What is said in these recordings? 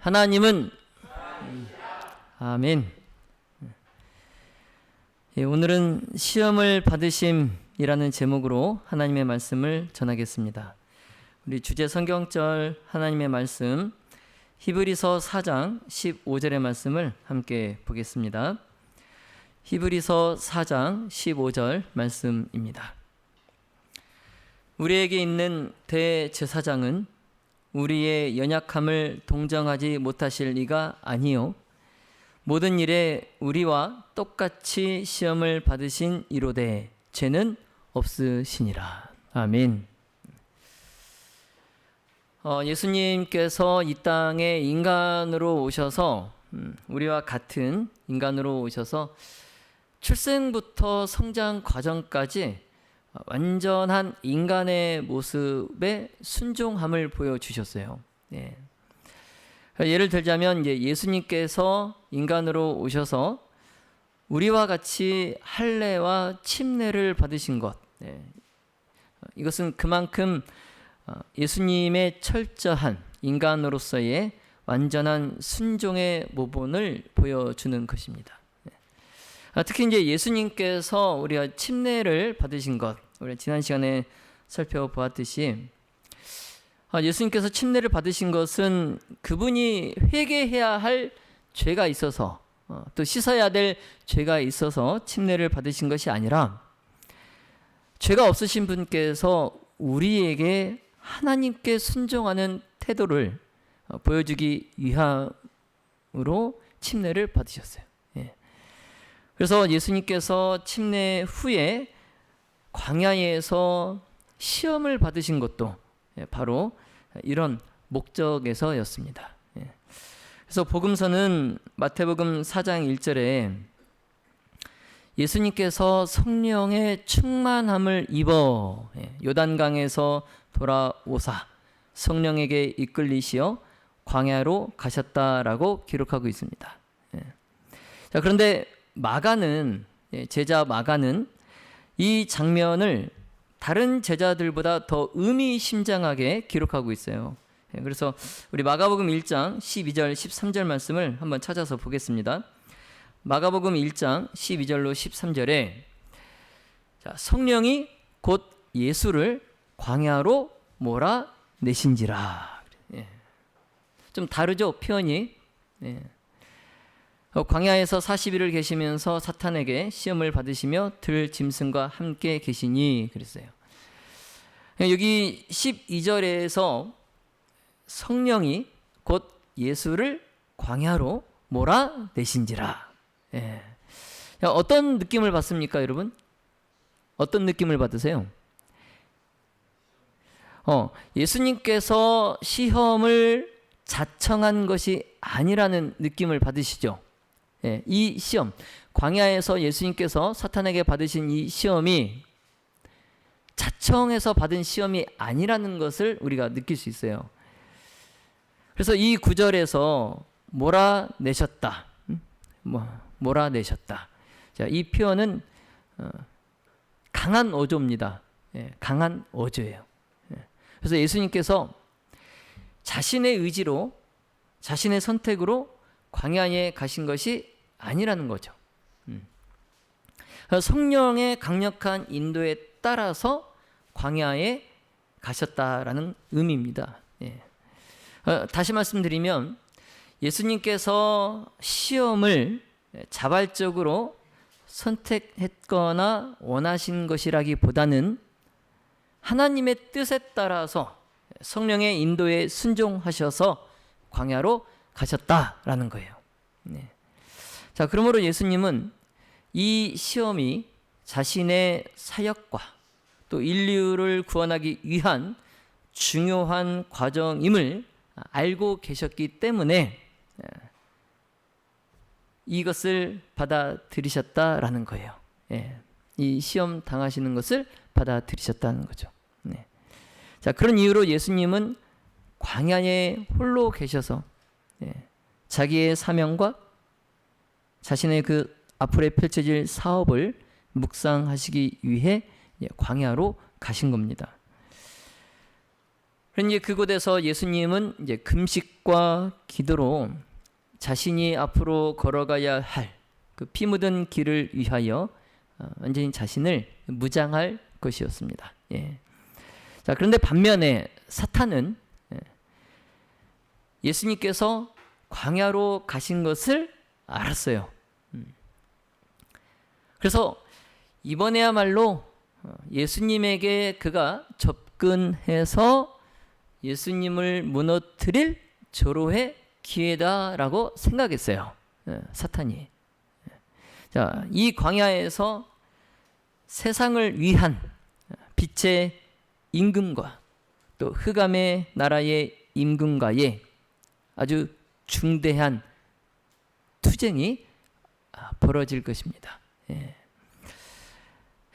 하나님은 아멘. 오늘은 시험을 받으심이라는 제목으로 하나님의 말씀을 전하겠습니다. 우리 주제 성경절 하나님의 말씀 히브리서 4장 15절의 말씀을 함께 보겠습니다. 히브리서 4장 15절 말씀입니다. 우리에게 있는 대제사장은 우리의 연약함을 동정하지 못하실 리가 아니요 모든 일에 우리와 똑같이 시험을 받으신 이로되 죄는 없으시니라. 아멘. 예수님께서 이 땅에 인간으로 오셔서 우리와 같은 인간으로 오셔서 출생부터 성장 과정까지 완전한 인간의 모습에 순종함을 보여주셨어요. 예를 들자면 예수님께서 인간으로 오셔서 우리와 같이 할례와 침례를 받으신 것, 이것은 그만큼 예수님의 철저한 인간으로서의 완전한 순종의 모본을 보여주는 것입니다. 특히 이제 예수님께서 우리가 침례를 받으신 것, 우리가 지난 시간에 살펴보았듯이 예수님께서 침례를 받으신 것은 그분이 회개해야 할 죄가 있어서 또 씻어야 될 죄가 있어서 침례를 받으신 것이 아니라 죄가 없으신 분께서 우리에게 하나님께 순종하는 태도를 보여주기 위함으로 침례를 받으셨어요. 그래서 예수님께서 침례 후에 광야에서 시험을 받으신 것도 바로 이런 목적에서였습니다. 그래서 복음서는 마태복음 4장 1절에 예수님께서 성령의 충만함을 입어 요단강에서 돌아오사 성령에게 이끌리시어 광야로 가셨다라고 기록하고 있습니다. 자, 그런데 마가는, 제자 마가는 이 장면을 다른 제자들보다 더 의미심장하게 기록하고 있어요. 그래서 우리 마가복음 1장 12절 13절 말씀을 한번 찾아서 보겠습니다. 마가복음 1장 12절로 13절에 성령이 곧 예수를 광야로 몰아내신지라. 좀 다르죠, 표현이. 광야에서 40일을 계시면서 사탄에게 시험을 받으시며 들 짐승과 함께 계시니 그랬어요. 여기 12절에서 성령이 곧 예수를 광야로 몰아내신지라. 어떤 느낌을 받습니까, 여러분? 어떤 느낌을 받으세요? 예수님께서 시험을 자청한 것이 아니라는 느낌을 받으시죠? 이 시험, 광야에서 예수님께서 사탄에게 받으신 이 시험이 자청해서 받은 시험이 아니라는 것을 우리가 느낄 수 있어요. 그래서 이 구절에서 몰아내셨다, 몰아내셨다. 자, 이 표현은 강한 어조입니다. 강한 어조예요. 그래서 예수님께서 자신의 의지로, 자신의 선택으로 광야에 가신 것이 아니라는 거죠. 성령의 강력한 인도에 따라서 광야에 가셨다라는 의미입니다. 다시 말씀드리면 예수님께서 시험을 자발적으로 선택했거나 원하신 것이라기보다는 하나님의 뜻에 따라서 성령의 인도에 순종하셔서 광야로 가셨다라는 거예요. 자, 그러므로 예수님은 이 시험이 자신의 사역과 또 인류를 구원하기 위한 중요한 과정임을 알고 계셨기 때문에 이것을 받아들이셨다라는 거예요. 이 시험 당하시는 것을 받아들이셨다는 거죠. 자, 그런 이유로 예수님은 광야에 홀로 계셔서 자기의 사명과 자신의 그 앞으로 펼쳐질 사업을 묵상하시기 위해 광야로 가신 겁니다. 그런데 그곳에서 예수님은 이제 금식과 기도로 자신이 앞으로 걸어가야 할 그 피 묻은 길을 위하여 완전히 자신을 무장할 것이었습니다. 예. 자, 그런데 반면에 사탄은 예수님께서 광야로 가신 것을 알았어요. 그래서 이번에야말로 예수님에게 그가 접근해서 예수님을 무너뜨릴 절호의 기회다라고 생각했어요. 사탄이. 자, 이 광야에서 세상을 위한 빛의 임금과 또 흑암의 나라의 임금과의 아주 중대한 투쟁이 벌어질 것입니다. 예.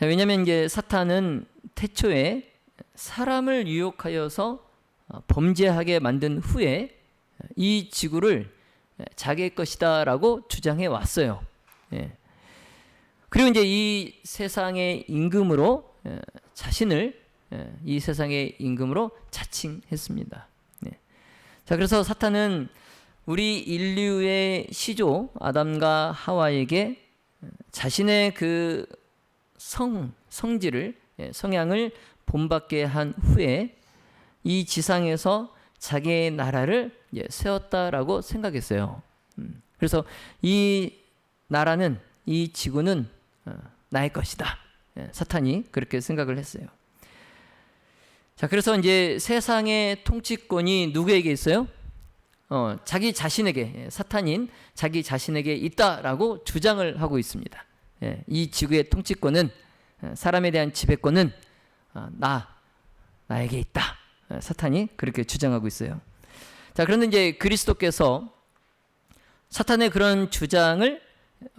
왜냐하면 이제 사탄은 태초에 사람을 유혹하여서 범죄하게 만든 후에 이 지구를 자기의 것이다라고 주장해 왔어요. 예. 그리고 이제 이 세상의 임금으로 자신을 이 세상의 임금으로 자칭했습니다. 예. 자, 그래서 사탄은 우리 인류의 시조 아담과 하와에게 자신의 그 성질을 성향을 본받게 한 후에 이 지상에서 자기의 나라를 세웠다라고 생각했어요. 그래서 이 나라는 이 지구는 나의 것이다. 사탄이 그렇게 생각을 했어요. 자, 그래서 이제 세상의 통치권이 누구에게 있어요? 자기 자신에게, 사탄인 자기 자신에게 있다라고 주장을 하고 있습니다. 이 지구의 통치권은, 사람에 대한 지배권은 나에게 있다. 사탄이 그렇게 주장하고 있어요. 자, 그런데 이제 그리스도께서 사탄의 그런 주장을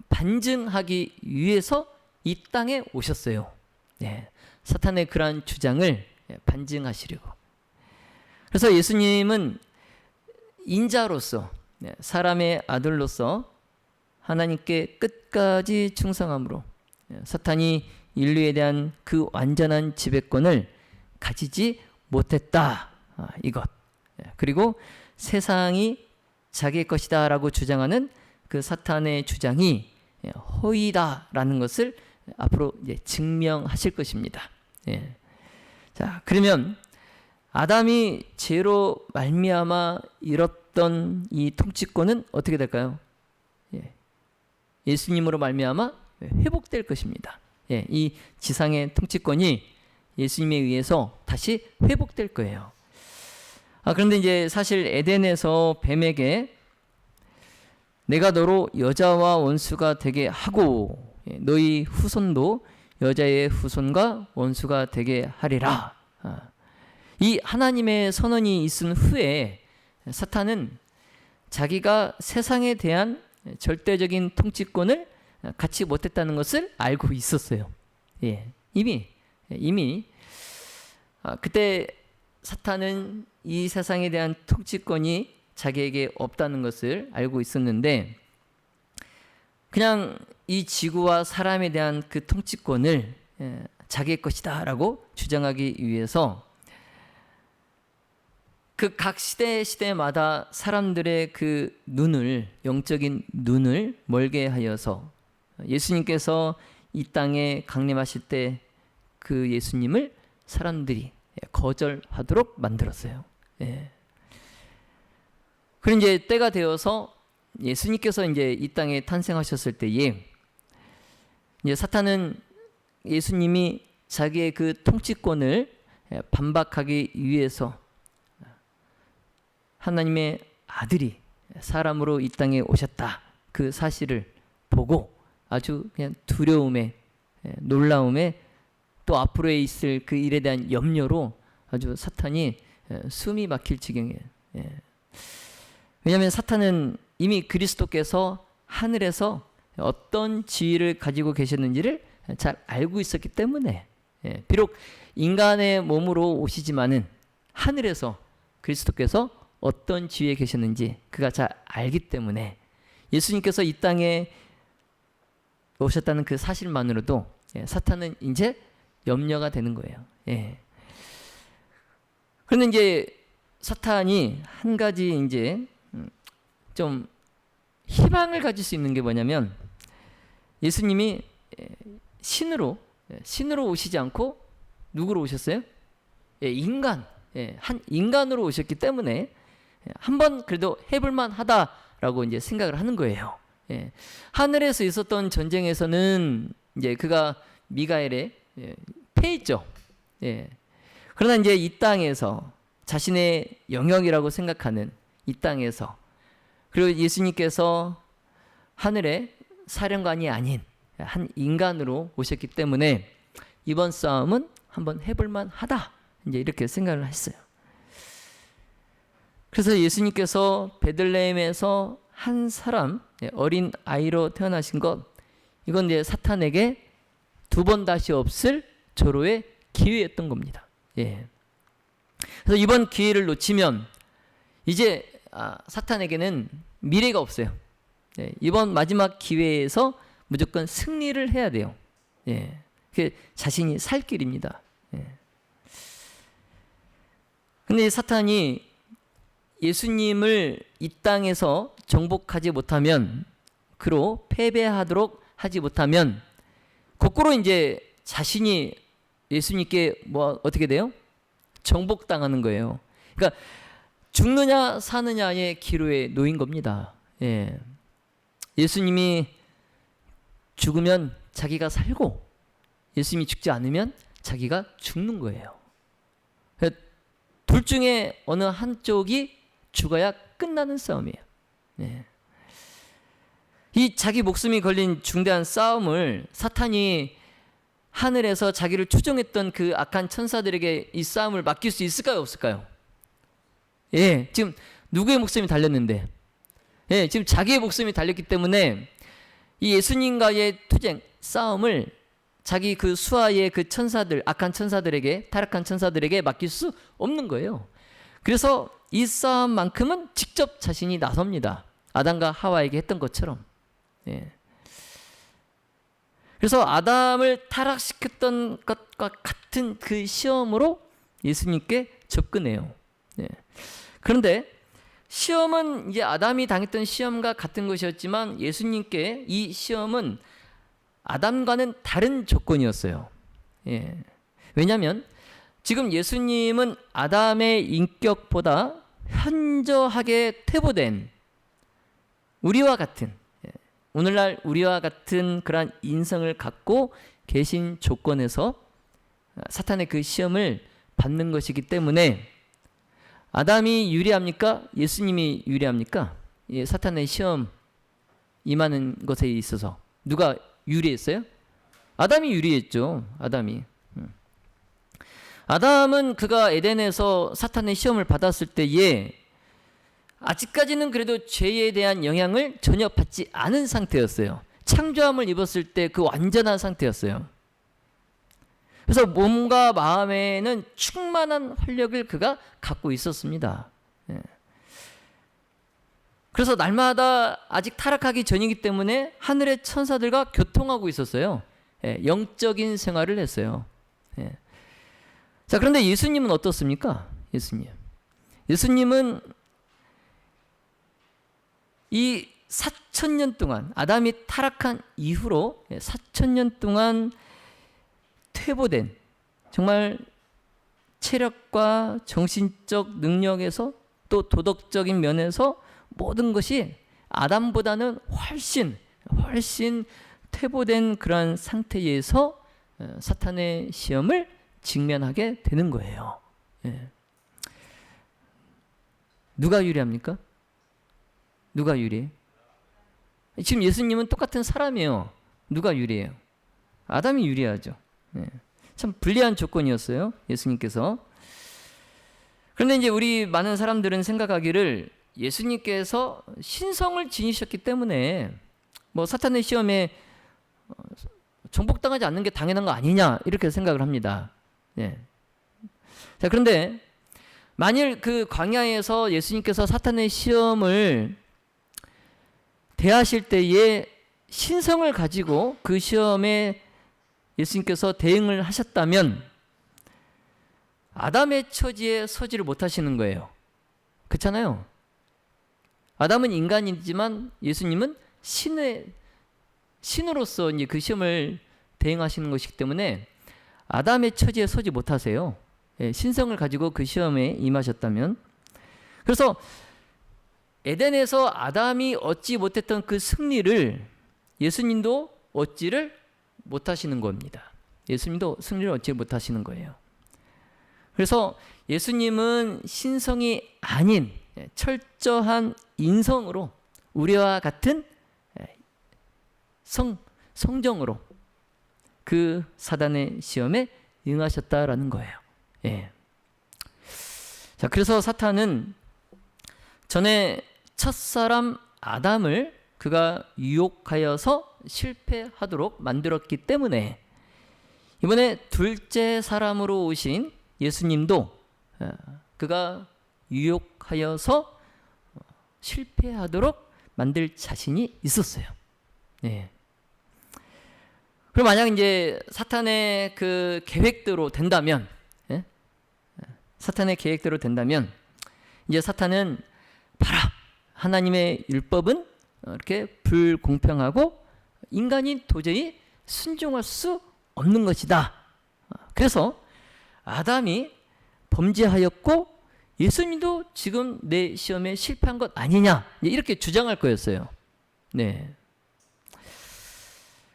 반증하기 위해서 이 땅에 오셨어요. 사탄의 그러한 주장을 반증하시려고. 그래서 예수님은 인자로서, 사람의 아들로서 하나님께 끝까지 충성함으로 사탄이 인류에 대한 그 완전한 지배권을 가지지 못했다. 이것. 그리고 세상이 자기의 것이다 라고 주장하는 그 사탄의 주장이 허위다라는 것을 앞으로 증명하실 것입니다. 자, 그러면 아담이 죄로 말미암아 잃었던 이 통치권은 어떻게 될까요? 예수님으로 말미암아 회복될 것입니다. 이 지상의 통치권이 예수님에 의해서 다시 회복될 거예요. 그런데 이제 사실 에덴에서 뱀에게 내가 너로 여자와 원수가 되게 하고 너희 후손도 여자의 후손과 원수가 되게 하리라. 이 하나님의 선언이 있은 후에 사탄은 자기가 세상에 대한 절대적인 통치권을 갖지 못했다는 것을 알고 있었어요. 이미 그때 사탄은 이 세상에 대한 통치권이 자기에게 없다는 것을 알고 있었는데 그냥 이 지구와 사람에 대한 그 통치권을 자기의 것이다 라고 주장하기 위해서 그 각 시대마다 사람들의 그 눈을, 영적인 눈을 멀게 하여서 예수님께서 이 땅에 강림하실 때 그 예수님을 사람들이 거절하도록 만들었어요. 그리고 이제 때가 되어서 예수님께서 이제 이 땅에 탄생하셨을 때에 이제 사탄은 예수님이 자기의 그 통치권을 반박하기 위해서 하나님의 아들이 사람으로 이 땅에 오셨다 그 사실을 보고 아주 그냥 두려움에 놀라움에 또 앞으로 있을 그 일에 대한 염려로 아주 사탄이 숨이 막힐 지경이에요. 왜냐하면 사탄은 이미 그리스도께서 하늘에서 어떤 지위를 가지고 계셨는지를 잘 알고 있었기 때문에 비록 인간의 몸으로 오시지만은 하늘에서 그리스도께서 어떤 지위에 계셨는지 그가 잘 알기 때문에 예수님께서 이 땅에 오셨다는 그 사실만으로도 사탄은 이제 염려가 되는 거예요. 그런데 이제 사탄이 한 가지 이제 좀 희망을 가질 수 있는 게 뭐냐면, 예수님이 신으로 오시지 않고 누구로 오셨어요? 한 인간으로 오셨기 때문에 한번 그래도 해볼만 하다라고 이제 생각을 하는 거예요. 하늘에서 있었던 전쟁에서는 이제 그가 미가엘에 패했죠. 그러나 이제 이 땅에서 자신의 영역이라고 생각하는 이 땅에서, 그리고 예수님께서 하늘의 사령관이 아닌 한 인간으로 오셨기 때문에 이번 싸움은 한번 해볼만 하다, 이제 이렇게 생각을 했어요. 그래서 예수님께서 베들레헴에서 한 사람, 어린 아이로 태어나신 것, 이건 이제 사탄에게 두 번 다시 없을 절호의 기회였던 겁니다. 그래서 이번 기회를 놓치면 이제 사탄에게는 미래가 없어요. 이번 마지막 기회에서 무조건 승리를 해야 돼요. 그게 자신이 살 길입니다. 근데 사탄이 예수님을 이 땅에서 정복하지 못하면, 그로 패배하도록 하지 못하면 거꾸로 이제 자신이 예수님께 어떻게 돼요? 정복당하는 거예요. 그러니까 죽느냐 사느냐의 기로에 놓인 겁니다. 예수님이 죽으면 자기가 살고, 예수님이 죽지 않으면 자기가 죽는 거예요. 둘 중에 어느 한쪽이 죽어야 끝나는 싸움이에요. 이 자기 목숨이 걸린 중대한 싸움을 사탄이 하늘에서 자기를 추종했던 그 악한 천사들에게 이 싸움을 맡길 수 있을까요, 없을까요? 지금 누구의 목숨이 달렸는데, 지금 자기의 목숨이 달렸기 때문에 이 예수님과의 투쟁, 싸움을 자기 그 수하의 그 천사들, 악한 천사들에게, 타락한 천사들에게 맡길 수 없는 거예요. 그래서 이 싸움만큼은 직접 자신이 나섭니다. 아담과 하와에게 했던 것처럼. 그래서 아담을 타락시켰던 것과 같은 그 시험으로 예수님께 접근해요. 그런데 시험은 이제 아담이 당했던 시험과 같은 것이었지만, 예수님께 이 시험은 아담과는 다른 조건이었어요. 왜냐하면 지금 예수님은 아담의 인격보다 현저하게 퇴보된 우리와 같은, 오늘날 우리와 같은 그러한 인성을 갖고 계신 조건에서 사탄의 그 시험을 받는 것이기 때문에, 아담이 유리합니까? 예수님이 유리합니까? 사탄의 시험 임하는 것에 있어서 누가 유리했어요? 아담이 유리했죠. 아담은 그가 에덴에서 사탄의 시험을 받았을 때에 아직까지는 그래도 죄에 대한 영향을 전혀 받지 않은 상태였어요. 창조함을 입었을 때 그 완전한 상태였어요. 그래서 몸과 마음에는 충만한 활력을 그가 갖고 있었습니다. 그래서 날마다 아직 타락하기 전이기 때문에 하늘의 천사들과 교통하고 있었어요. 영적인 생활을 했어요. 자, 그런데 예수님은 어떻습니까? 예수님은 이 4,000년 동안, 아담이 타락한 이후로 4,000년 동안 퇴보된, 정말 체력과 정신적 능력에서 또 도덕적인 면에서 모든 것이 아담보다는 훨씬 퇴보된 그러한 상태에서 사탄의 시험을 직면하게 되는 거예요. 누가 유리합니까? 누가 유리해요? 지금 예수님은 똑같은 사람이에요. 누가 유리해요? 아담이 유리하죠. 참 불리한 조건이었어요, 예수님께서. 그런데 이제 우리 많은 사람들은 생각하기를 예수님께서 신성을 지니셨기 때문에 사탄의 시험에 정복당하지 않는 게 당연한 거 아니냐, 이렇게 생각을 합니다. 자, 그런데 만일 그 광야에서 예수님께서 사탄의 시험을 대하실 때에 신성을 가지고 그 시험에 예수님께서 대응을 하셨다면 아담의 처지에 서지를 못하시는 거예요. 그렇잖아요. 아담은 인간이지만 예수님은 신으로서 이제 그 시험을 대응하시는 것이기 때문에 아담의 처지에 서지 못하세요. 예, 신성을 가지고 그 시험에 임하셨다면. 그래서 에덴에서 아담이 얻지 못했던 그 승리를 예수님도 얻지를 못하시는 겁니다. 예수님도 승리를 얻지 못하시는 거예요. 그래서 예수님은 신성이 아닌 철저한 인성으로 우리와 같은 성정으로 그 사단의 시험에 응하셨다라는 거예요. 예. 자, 그래서 사탄은 전에 첫사람 아담을 그가 유혹하여서 실패하도록 만들었기 때문에 이번에 둘째 사람으로 오신 예수님도 그가 유혹하여서 실패하도록 만들 자신이 있었어요. 네. 그럼 만약 이제 사탄의 그 계획대로 된다면, 예? 사탄의 계획대로 된다면, 이제 사탄은 봐라, 하나님의 율법은 이렇게 불공평하고 인간이 도저히 순종할 수 없는 것이다. 그래서 아담이 범죄하였고 예수님도 지금 내 시험에 실패한 것 아니냐, 이렇게 주장할 거였어요. 네.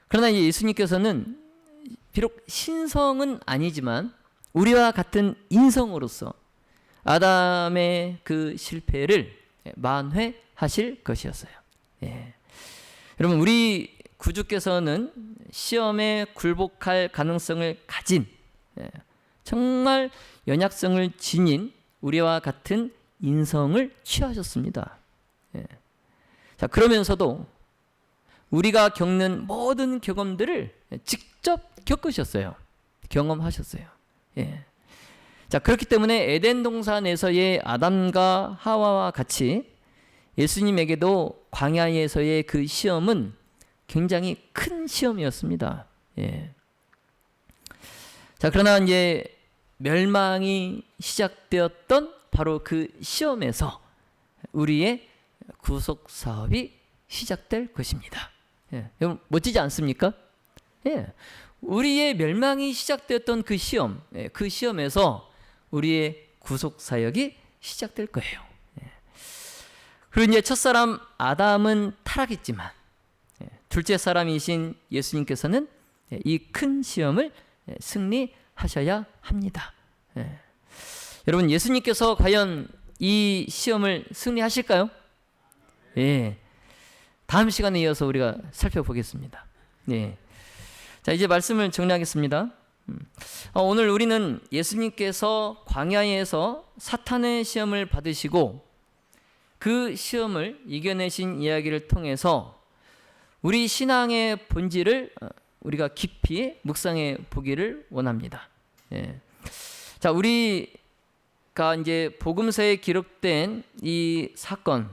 그러나 이제 예수님께서는 비록 신성은 아니지만 우리와 같은 인성으로서 아담의 그 실패를 만회하실 것이었어요. 예. 여러분, 우리 구주께서는 시험에 굴복할 가능성을 가진 정말 연약성을 지닌 우리와 같은 인성을 취하셨습니다. 예. 자, 그러면서도 우리가 겪는 모든 경험들을 직접 겪으셨어요. 경험하셨어요. 예. 자, 그렇기 때문에 에덴 동산에서의 아담과 하와와 같이 예수님에게도 광야에서의 그 시험은 굉장히 큰 시험이었습니다. 예. 자, 그러나 이제 멸망이 시작되었던 바로 그 시험에서 우리의 구속 사업이 시작될 것입니다. 예. 여러분, 멋지지 않습니까? 예. 우리의 멸망이 시작되었던 그 시험, 그 시험에서 우리의 구속 사역이 시작될 거예요. 예. 그리고 이제 첫사람 아담은 타락했지만 둘째 사람이신 예수님께서는 이 큰 시험을 승리하셔야 합니다. 예. 여러분, 예수님께서 과연 이 시험을 승리하실까요? 예. 다음 시간에 이어서 우리가 살펴보겠습니다. 예. 자, 이제 말씀을 정리하겠습니다. 오늘 우리는 예수님께서 광야에서 사탄의 시험을 받으시고 그 시험을 이겨내신 이야기를 통해서 우리 신앙의 본질을 우리가 깊이 묵상해 보기를 원합니다. 예. 자, 우리가 이제 복음서에 기록된 이 사건은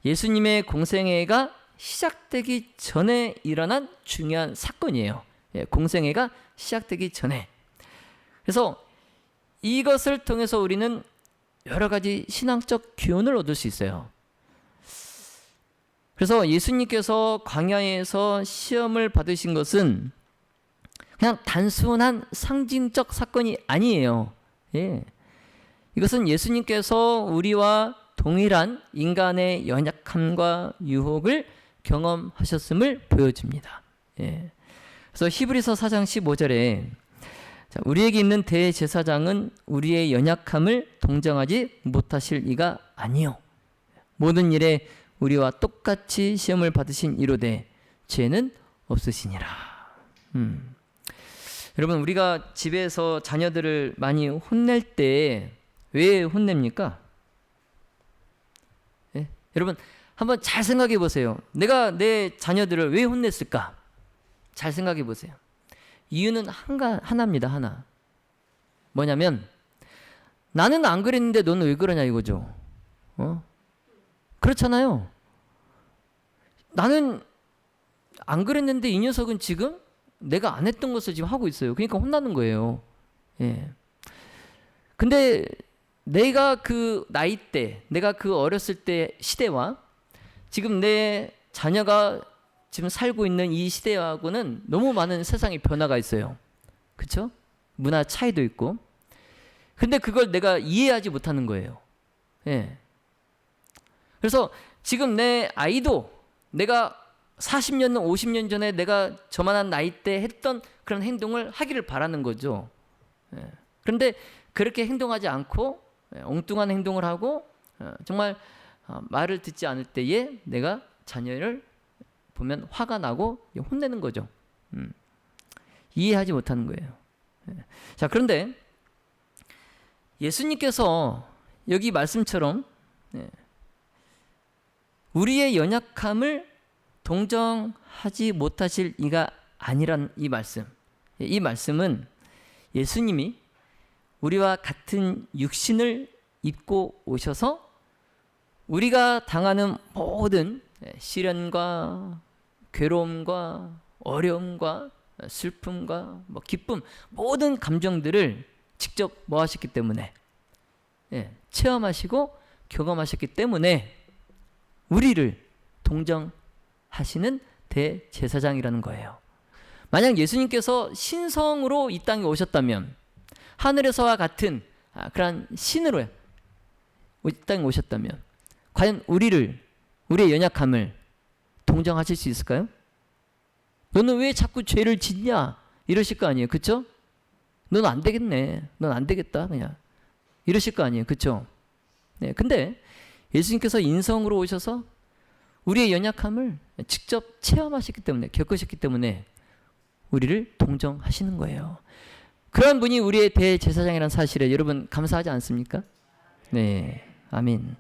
예수님의 공생애가 시작되기 전에 일어난 중요한 사건이에요. 예, 공생애가 시작되기 전에. 그래서 이것을 통해서 우리는 여러 가지 신앙적 교훈을 얻을 수 있어요. 그래서 예수님께서 광야에서 시험을 받으신 것은 그냥 단순한 상징적 사건이 아니에요. 예. 이것은 예수님께서 우리와 동일한 인간의 연약함과 유혹을 경험하셨음을 보여줍니다. 예. 그래서 히브리서 4장 15절에 우리에게 있는 대제사장은 우리의 연약함을 동정하지 못하실 이가 아니요 모든 일에 우리와 똑같이 시험을 받으신 이로되 죄는 없으시니라. 여러분, 우리가 집에서 자녀들을 많이 혼낼 때 왜 혼냅니까? 예? 여러분, 한번 잘 생각해 보세요. 내가 내 자녀들을 왜 혼냈을까? 잘 생각해 보세요. 이유는 하나입니다. 하나. 뭐냐면 나는 안 그랬는데 너는 왜 그러냐 이거죠. 그렇잖아요. 나는 안 그랬는데 이 녀석은 지금 내가 안 했던 것을 지금 하고 있어요. 그러니까 혼나는 거예요. 예. 근데 내가 그 나이 때, 내가 그 어렸을 때 시대와 지금 내 자녀가 지금 살고 있는 이 시대하고는 너무 많은 세상의 변화가 있어요. 그렇죠? 문화 차이도 있고. 근데 그걸 내가 이해하지 못하는 거예요. 예. 그래서 지금 내 아이도 내가 40년, 50년 전에 내가 저만한 나이 때 했던 그런 행동을 하기를 바라는 거죠. 예. 그런데 그렇게 행동하지 않고 엉뚱한 행동을 하고 정말 말을 듣지 않을 때에 내가 자녀를 보면 화가 나고 혼내는 거죠. 이해하지 못하는 거예요. 예. 자, 그런데 예수님께서 여기 말씀처럼 우리의 연약함을 동정하지 못하실 이가 아니란 이 말씀. 이 말씀은 예수님이 우리와 같은 육신을 입고 오셔서 우리가 당하는 모든 시련과 괴로움과 어려움과 슬픔과 기쁨, 모든 감정들을 직접 하셨기 때문에, 체험하시고 경험하셨기 때문에 우리를 동정하시는 대제사장이라는 거예요. 만약 예수님께서 신성으로 이 땅에 오셨다면, 하늘에서와 같은 그런 신으로 이 땅에 오셨다면 과연 우리의 연약함을 동정하실 수 있을까요? 너는 왜 자꾸 죄를 짓냐? 이러실 거 아니에요. 그렇죠? 넌 안 되겠네. 넌 안 되겠다. 그냥 이러실 거 아니에요. 그렇죠? 네. 근데 예수님께서 인성으로 오셔서 우리의 연약함을 직접 체험하셨기 때문에, 겪으셨기 때문에 우리를 동정하시는 거예요. 그런 분이 우리의 대제사장이라는 사실에 여러분 감사하지 않습니까? 네. 아멘.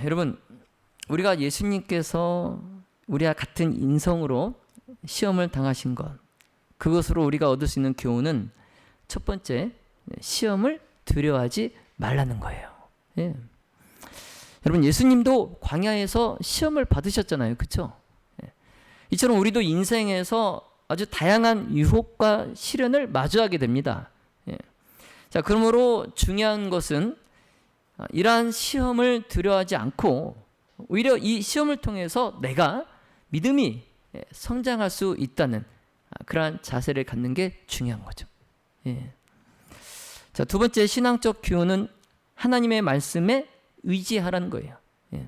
여러분, 우리가 예수님께서 우리와 같은 인성으로 시험을 당하신 것, 그것으로 우리가 얻을 수 있는 교훈은 첫 번째, 시험을 두려워하지 말라는 거예요. 예. 여러분, 예수님도 광야에서 시험을 받으셨잖아요. 그렇죠? 예. 이처럼 우리도 인생에서 아주 다양한 유혹과 시련을 마주하게 됩니다. 예. 자, 그러므로 중요한 것은 이러한 시험을 두려워하지 않고 오히려 이 시험을 통해서 내가 믿음이 성장할 수 있다는 그러한 자세를 갖는 게 중요한 거죠. 예. 자, 두 번째 신앙적 교훈은 하나님의 말씀에 의지하라는 거예요. 예.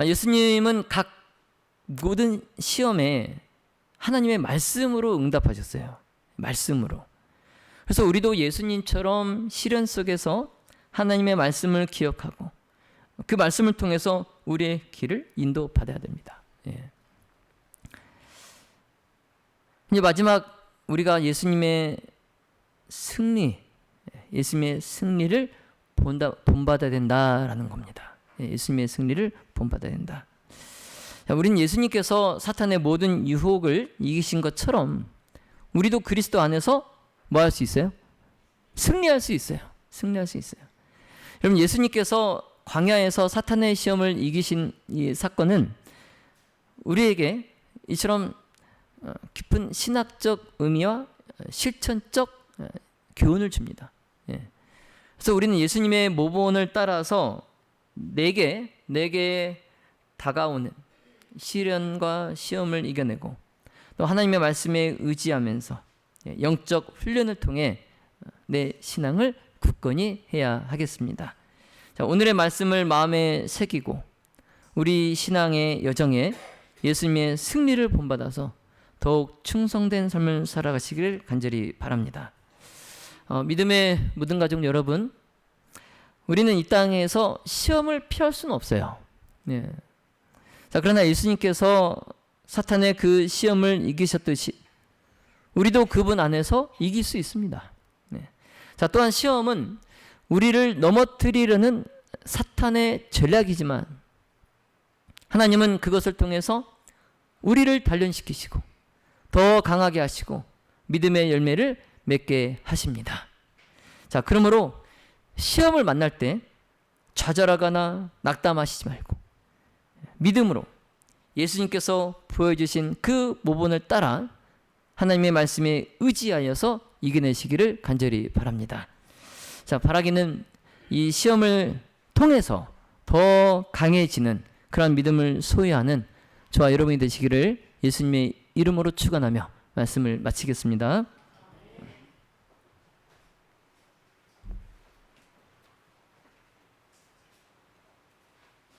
예수님은 각 모든 시험에 하나님의 말씀으로 응답하셨어요. 말씀으로. 그래서 우리도 예수님처럼 시련 속에서 하나님의 말씀을 기억하고 그 말씀을 통해서 우리의 길을 인도받아야 됩니다. 예. 이제 마지막 우리가 예수님의 승리를 본받아야 된다라는 겁니다. 예수님의 승리를 본받아야 된다. 우리는 예수님께서 사탄의 모든 유혹을 이기신 것처럼 우리도 그리스도 안에서 뭐 할 수 있어요? 승리할 수 있어요. 승리할 수 있어요. 여러분, 예수님께서 광야에서 사탄의 시험을 이기신 이 사건은 우리에게 이처럼 깊은 신학적 의미와 실천적 교훈을 줍니다. 예. 그래서 우리는 예수님의 모본을 따라서 내게 다가오는 시련과 시험을 이겨내고 또 하나님의 말씀에 의지하면서 영적 훈련을 통해 내 신앙을 굳건히 해야 하겠습니다. 자, 오늘의 말씀을 마음에 새기고 우리 신앙의 여정에 예수님의 승리를 본받아서 더욱 충성된 삶을 살아가시기를 간절히 바랍니다. 믿음의 모든 가족 여러분, 우리는 이 땅에서 시험을 피할 수는 없어요. 예. 자, 그러나 예수님께서 사탄의 그 시험을 이기셨듯이 우리도 그분 안에서 이길 수 있습니다. 네. 자, 또한 시험은 우리를 넘어뜨리려는 사탄의 전략이지만 하나님은 그것을 통해서 우리를 단련시키시고 더 강하게 하시고 믿음의 열매를 맺게 하십니다. 자, 그러므로 시험을 만날 때 좌절하거나 낙담하시지 말고 믿음으로 예수님께서 보여주신 그 모본을 따라 하나님의 말씀에 의지하여서 이겨내시기를 간절히 바랍니다. 자, 바라기는 이 시험을 통해서 더 강해지는 그런 믿음을 소유하는 저와 여러분이 되시기를 예수님의 이름으로 축원하며 말씀을 마치겠습니다.